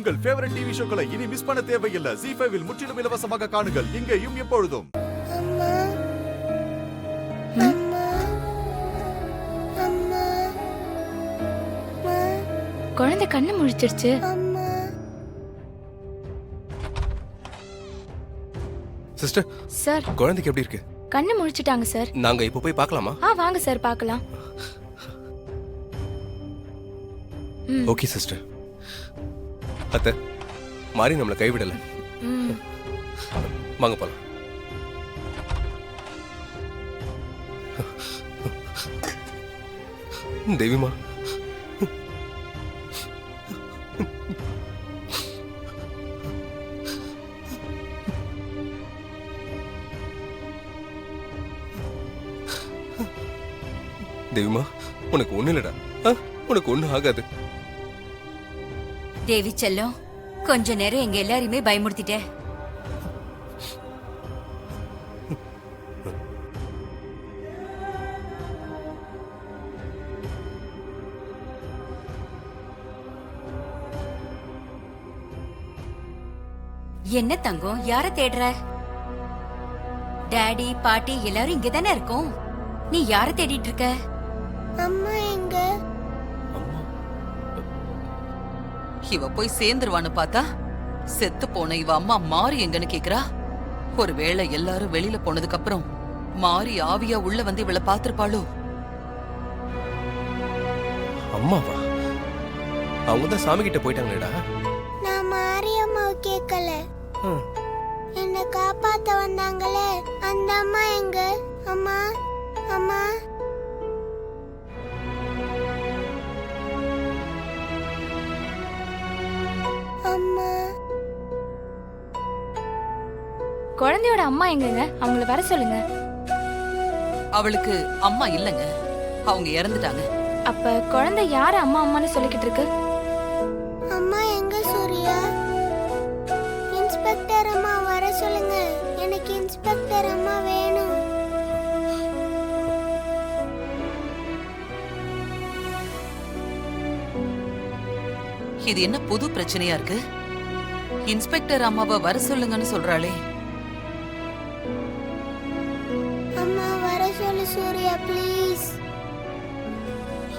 உங்கள் favourite TV ஷோக்களை இனி miss பண்ண தேவையில்லை. ZEE5 இல் முற்றிலும் இலவசமாக காணுங்கள். இங்கேயும் எப்பொழுதும். குழந்தை கண்ணு முழிச்சிருச்சு. சிஸ்டர் சார், குழந்தைக்கு எப்படி இருக்கு? கண்ணு முழிச்சிட்டாங்க சார். நாங்க இப்போ போய் பார்க்கலாமா? வாங்க சார் பார்க்கலாம். Okay sister. அத்தை, மாறி நம்மளை கைவிடல. வாங்க போலாம். தேவிமா, தேவிமா, உனக்கு ஒண்ணு இல்லடா. உனக்கு ஒண்ணு ஆகாது. தேவி செல்லம், கொஞ்ச நேரம் எங்க எல்லாரையுமே பயமுறுத்திட்ட. என்ன தங்கம், யார தேடுற? டாடி பாட்டி எல்லாரும் இங்கதானே இருக்கோம். நீ யார தேடிட்டு இருக்க? அம்மா எங்க? இவ போய் சேர்ந்துருவான்னு பார்த்தா செத்து போன இவ அம்மா மாறி எங்கன்னு கேக்குறா. ஒருவேளை எல்லாரும் வெளியில போனதுக்கு அப்புறம் மாறி ஆவியா உள்ள வந்து இவளை பாத்திருப்பாளோ? அம்மாவா? அவங்க தான் சாமி கிட்ட போயிட்டாங்களேடா. நான் மாரியம்மாவை கேட்கல. என்ன காப்பாத்த வந்தாங்களே அந்த அம்மா எங்க? அம்மா, அம்மா. அம்மா. குழந்தையோட அம்மா எங்கங்க? அவங்கள வர சொல்லுங்க. அவளுக்கு அம்மா இல்லங்க, அவங்க இறந்துட்டாங்க. அப்ப குழந்தை யார அம்மா அம்மான்னு சொல்லிக்கிட்டு இருக்கு? அம்மா எங்க சூர்யா? இன்ஸ்பெக்டர் அம்மா வர சொல்லுங்க. எனக்கு இன்ஸ்பெக்டர் அம்மா வேணும். இது என்ன புது பிரச்சனையா இருக்கு? இன்ஸ்பெக்டர் அம்மாவை வர சொல்லுங்கன்னு சொல்றாளே. அம்மா வர சொல்லு சூர்யா, ப்ளீஸ்.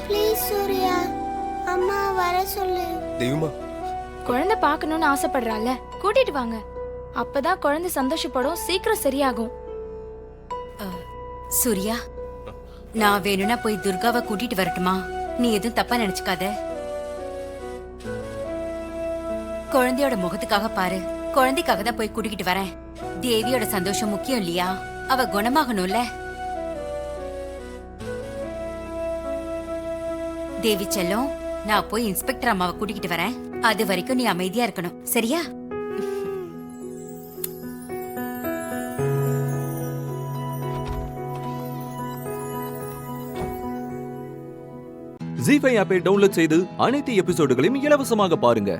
ப்ளீஸ் சூர்யா, அம்மா வர சொல்லு. தேவிமா, குழந்தை பார்க்கணும்னு ஆசைப்படுறால, கூட்டிட்டு வாங்க. அப்பதான் குழந்தை சந்தோஷப்படும், சீக்கிரம் சரியாகும். சூர்யா, நான் வேணும்னா போய் துர்காவை கூட்டிட்டு வரட்டுமா? நீ எதுவும் தப்பா நினைச்சுக்காத. குழந்தையோட முகத்துக்காக பாரு. குழந்தைக்காக தான் போய் கூட்டிக்கிட்டு வரேன். தேவியோட சந்தோஷம் முக்கியம் இல்லையா? அவ குணமாகணும்ல. தேவி செல்லம், நான் போய் இன்ஸ்பெக்டர் அம்மாவை கூட்டிக்கிட்டு வரேன். அது வரைக்கும் நீ அமைதியா இருக்கணும், சரியா? ZEE5 ஆப்பை டவுன்லோட் செய்து அனைத்து எபிசோடுகளையும் இலவசமாக பாருங்க.